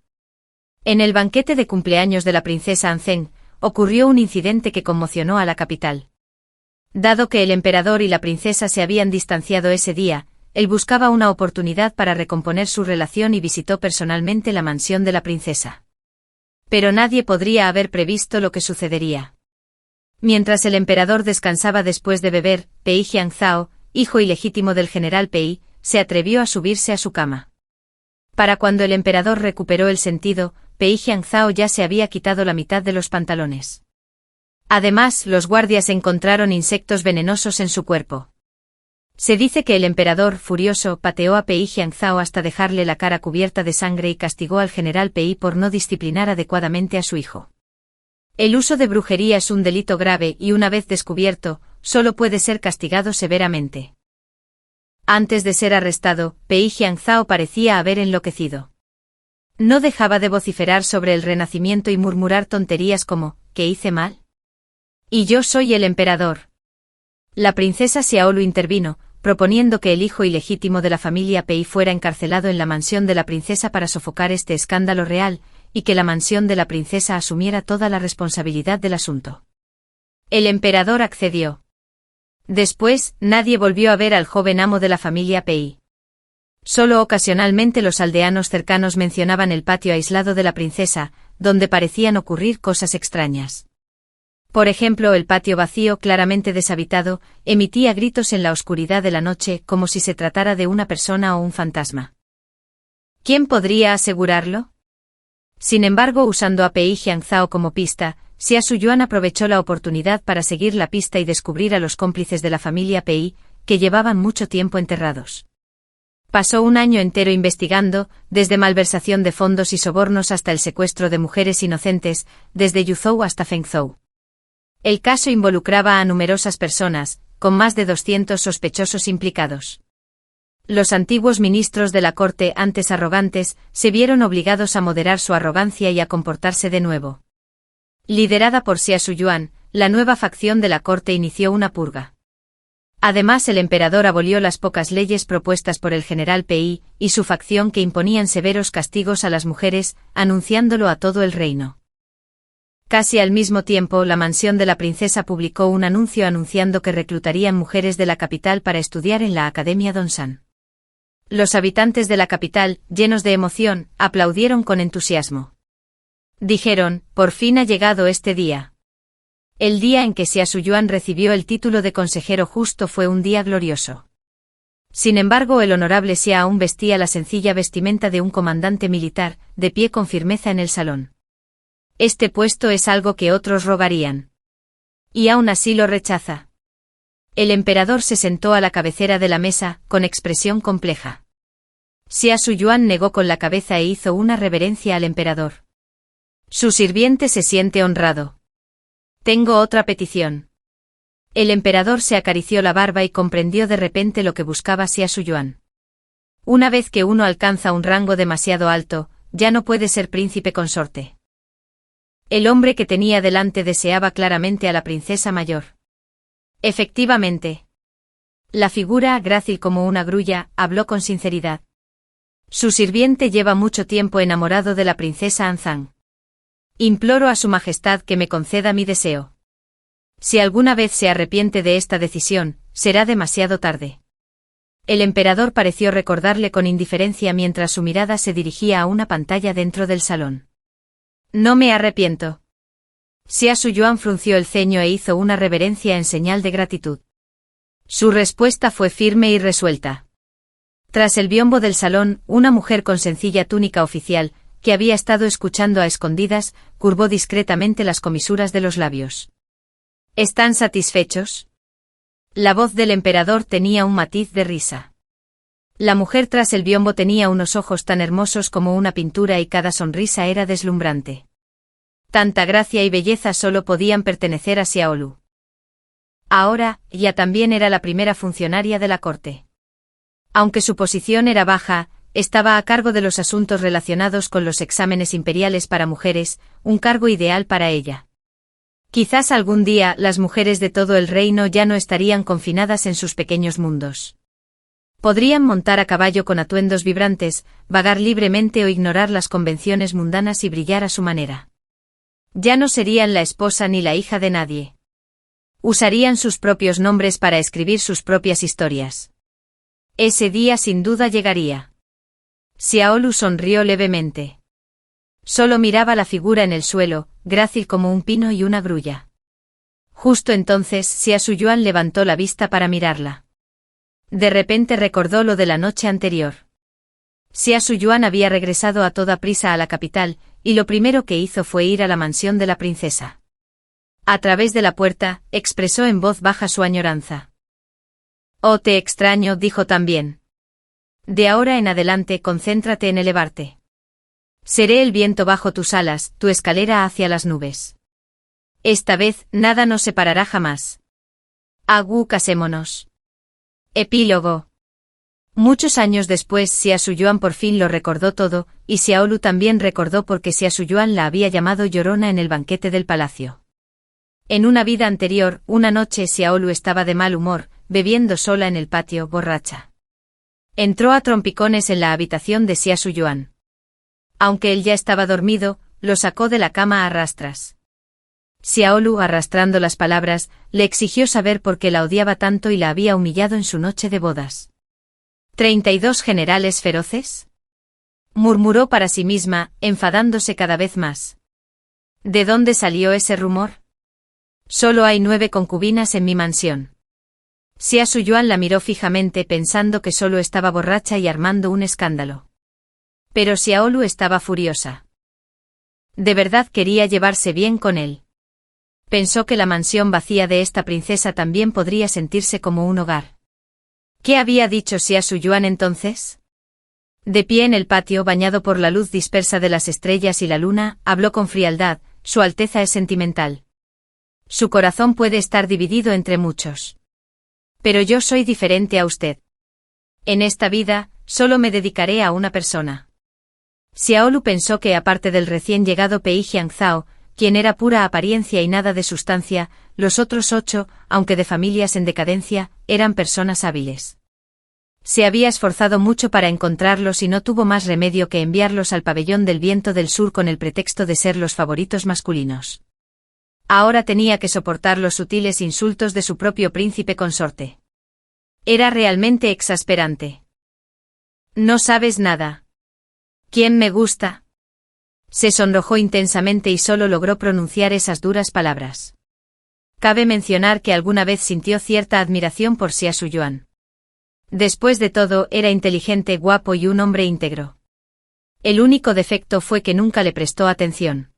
S1: En el banquete de cumpleaños de la princesa Anzeng, ocurrió un incidente que conmocionó a la capital. Dado que el emperador y la princesa se habían distanciado ese día, él buscaba una oportunidad para recomponer su relación y visitó personalmente la mansión de la princesa. Pero nadie podría haber previsto lo que sucedería. Mientras el emperador descansaba después de beber, Pei Xiangzhao, hijo ilegítimo del general Pei, se atrevió a subirse a su cama. Para cuando el emperador recuperó el sentido, Pei Xiangzhao ya se había quitado la mitad de los pantalones. Además, los guardias encontraron insectos venenosos en su cuerpo. Se dice que el emperador, furioso, pateó a Pei Xiangzhao hasta dejarle la cara cubierta de sangre y castigó al general Pei por no disciplinar adecuadamente a su hijo. El uso de brujería es un delito grave y una vez descubierto, solo puede ser castigado severamente. Antes de ser arrestado, Pei Xiangzhao parecía haber enloquecido. No dejaba de vociferar sobre el renacimiento y murmurar tonterías como, ¿qué hice mal? Y yo soy el emperador. La princesa Xiaolu intervino, proponiendo que el hijo ilegítimo de la familia Pei fuera encarcelado en la mansión de la princesa para sofocar este escándalo real, y que la mansión de la princesa asumiera toda la responsabilidad del asunto. El emperador accedió. Después, nadie volvió a ver al joven amo de la familia Pei. Solo ocasionalmente los aldeanos cercanos mencionaban el patio aislado de la princesa, donde parecían ocurrir cosas extrañas. Por ejemplo, el patio vacío, claramente deshabitado, emitía gritos en la oscuridad de la noche como si se tratara de una persona o un fantasma. ¿Quién podría asegurarlo? Sin embargo, usando a Pei Jiangzhao como pista, Xia Suyuan aprovechó la oportunidad para seguir la pista y descubrir a los cómplices de la familia Pei, que llevaban mucho tiempo enterrados. Pasó un año entero investigando, desde malversación de fondos y sobornos hasta el secuestro de mujeres inocentes, desde Yuzhou hasta Fengzhou. El caso involucraba a numerosas personas, con más de 200 sospechosos implicados. Los antiguos ministros de la corte, antes arrogantes, se vieron obligados a moderar su arrogancia y a comportarse de nuevo. Liderada por Xia Suyuan, la nueva facción de la corte inició una purga. Además, el emperador abolió las pocas leyes propuestas por el general Pei y su facción que imponían severos castigos a las mujeres, anunciándolo a todo el reino. Casi al mismo tiempo, la mansión de la princesa publicó un anuncio anunciando que reclutarían mujeres de la capital para estudiar en la Academia Dongsan. Los habitantes de la capital, llenos de emoción, aplaudieron con entusiasmo. Dijeron, por fin ha llegado este día. El día en que Xia Suyuan recibió el título de consejero justo fue un día glorioso. Sin embargo, el honorable Xia aún vestía la sencilla vestimenta de un comandante militar, de pie con firmeza en el salón. Este puesto es algo que otros rogarían. Y aún así lo rechaza. El emperador se sentó a la cabecera de la mesa, con expresión compleja. Xia Suyuan negó con la cabeza e hizo una reverencia al emperador. Su sirviente se siente honrado. Tengo otra petición. El emperador se acarició la barba y comprendió de repente lo que buscaba Xia Suyuan. Una vez que uno alcanza un rango demasiado alto, ya no puede ser príncipe consorte. El hombre que tenía delante deseaba claramente a la princesa mayor. Efectivamente. La figura, grácil como una grulla, habló con sinceridad. Su sirviente lleva mucho tiempo enamorado de la princesa Anzang. Imploro a su majestad que me conceda mi deseo. Si alguna vez se arrepiente de esta decisión, será demasiado tarde. El emperador pareció recordarle con indiferencia mientras su mirada se dirigía a una pantalla dentro del salón. No me arrepiento. Xia Suyuan frunció el ceño e hizo una reverencia en señal de gratitud. Su respuesta fue firme y resuelta. Tras el biombo del salón, una mujer con sencilla túnica oficial, que había estado escuchando a escondidas, curvó discretamente las comisuras de los labios. ¿Están satisfechos? La voz del emperador tenía un matiz de risa. La mujer tras el biombo tenía unos ojos tan hermosos como una pintura y cada sonrisa era deslumbrante. Tanta gracia y belleza solo podían pertenecer a Xiaolu. Ahora, ella también era la primera funcionaria de la corte. Aunque su posición era baja, estaba a cargo de los asuntos relacionados con los exámenes imperiales para mujeres, un cargo ideal para ella. Quizás algún día las mujeres de todo el reino ya no estarían confinadas en sus pequeños mundos. Podrían montar a caballo con atuendos vibrantes, vagar libremente o ignorar las convenciones mundanas y brillar a su manera. Ya no serían la esposa ni la hija de nadie. Usarían sus propios nombres para escribir sus propias historias. Ese día sin duda llegaría. Xiaolu sonrió levemente. Solo miraba la figura en el suelo, grácil como un pino y una grulla. Justo entonces Xia Suyuan levantó la vista para mirarla. De repente recordó lo de la noche anterior. Xia Suyuan había regresado a toda prisa a la capital, y lo primero que hizo fue ir a la mansión de la princesa. A través de la puerta, expresó en voz baja su añoranza. Oh, te extraño, dijo también. De ahora en adelante concéntrate en elevarte. Seré el viento bajo tus alas, tu escalera hacia las nubes. Esta vez, nada nos separará jamás. Agu, casémonos. Epílogo. Muchos años después Xia Suyuan por fin lo recordó todo, y Xiaolu también recordó porque Xia Suyuan la había llamado llorona en el banquete del palacio. En una vida anterior, una noche Xiaolu estaba de mal humor, bebiendo sola en el patio, borracha. Entró a trompicones en la habitación de Xia Suyuan. Aunque él ya estaba dormido, lo sacó de la cama a rastras. Xiaolu, arrastrando las palabras, le exigió saber por qué la odiaba tanto y la había humillado en su noche de bodas. ¿32 generales feroces? Murmuró para sí misma, enfadándose cada vez más. ¿De dónde salió ese rumor? Solo hay 9 concubinas en mi mansión. Xia Suyuan la miró fijamente pensando que solo estaba borracha y armando un escándalo. Pero Xiaolu estaba furiosa. De verdad quería llevarse bien con él. Pensó que la mansión vacía de esta princesa también podría sentirse como un hogar. ¿Qué había dicho Xia Suyuan entonces? De pie en el patio bañado por la luz dispersa de las estrellas y la luna, habló con frialdad: Su Alteza es sentimental. Su corazón puede estar dividido entre muchos. Pero yo soy diferente a usted. En esta vida, solo me dedicaré a una persona. Xiaolu pensó que aparte del recién llegado Pei Jiangzhao, quien era pura apariencia y nada de sustancia, los otros 8, aunque de familias en decadencia, eran personas hábiles. Se había esforzado mucho para encontrarlos y no tuvo más remedio que enviarlos al pabellón del viento del sur con el pretexto de ser los favoritos masculinos. Ahora tenía que soportar los sutiles insultos de su propio príncipe consorte. Era realmente exasperante. No sabes nada. ¿Quién me gusta? Se sonrojó intensamente y solo logró pronunciar esas duras palabras. Cabe mencionar que alguna vez sintió cierta admiración por Xia Suyuan. Después de todo, era inteligente, guapo y un hombre íntegro. El único defecto fue que nunca le prestó atención.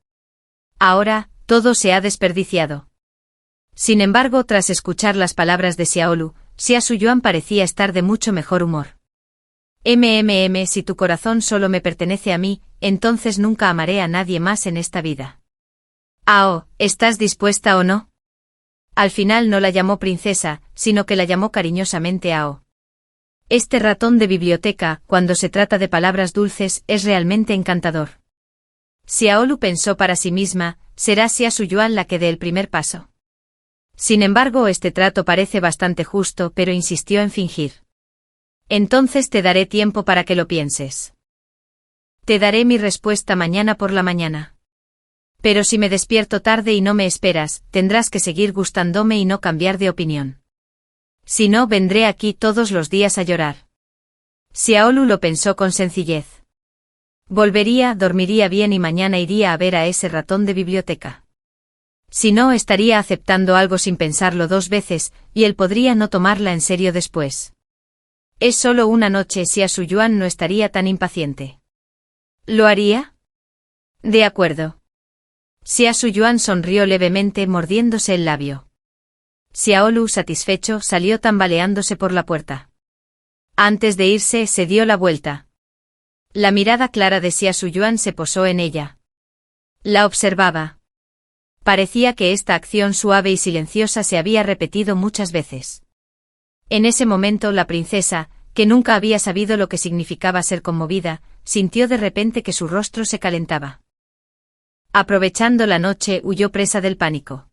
S1: Ahora, todo se ha desperdiciado. Sin embargo, tras escuchar las palabras de Xiaolu, Xia Suyuan parecía estar de mucho mejor humor. Si tu corazón solo me pertenece a mí, entonces nunca amaré a nadie más en esta vida. ¿Estás dispuesta o no? Al final no la llamó princesa, sino que la llamó cariñosamente Ao. Este ratón de biblioteca, cuando se trata de palabras dulces, es realmente encantador. Xiaolu pensó para sí misma: será Xia Suyuan la que dé el primer paso. Sin embargo, este trato parece bastante justo, pero insistió en fingir. Entonces te daré tiempo para que lo pienses. Te daré mi respuesta mañana por la mañana. Pero si me despierto tarde y no me esperas, tendrás que seguir gustándome y no cambiar de opinión. Si no, vendré aquí todos los días a llorar. Xiaolu lo pensó con sencillez. Volvería, dormiría bien y mañana iría a ver a ese ratón de biblioteca. Si no, estaría aceptando algo sin pensarlo 2 veces, y él podría no tomarla en serio después. Es solo una noche, Xia Suyuan no estaría tan impaciente. ¿Lo haría? De acuerdo. Xia Suyuan sonrió levemente, mordiéndose el labio. Xiaolu, satisfecho, salió tambaleándose por la puerta. Antes de irse, se dio la vuelta. La mirada clara de Xia Suyuan se posó en ella. La observaba. Parecía que esta acción suave y silenciosa se había repetido muchas veces. En ese momento la princesa, que nunca había sabido lo que significaba ser conmovida, sintió de repente que su rostro se calentaba. Aprovechando la noche, huyó presa del pánico.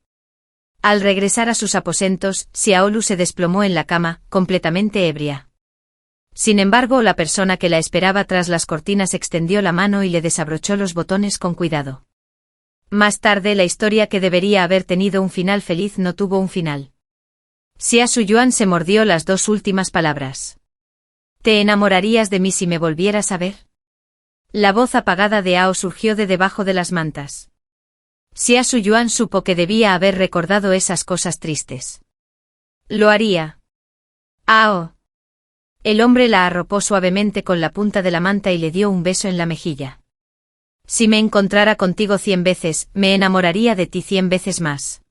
S1: Al regresar a sus aposentos, Xiaolu se desplomó en la cama, completamente ebria. Sin embargo, la persona que la esperaba tras las cortinas extendió la mano y le desabrochó los botones con cuidado. Más tarde, la historia que debería haber tenido un final feliz no tuvo un final. Xia Suyuan se mordió las 2 últimas palabras. ¿Te enamorarías de mí si me volvieras a ver? La voz apagada de Ao surgió de debajo de las mantas. Xia Suyuan supo que debía haber recordado esas cosas tristes. Lo haría. Ao. El hombre la arropó suavemente con la punta de la manta y le dio un beso en la mejilla. Si me encontrara contigo 100 veces, me enamoraría de ti 100 veces más.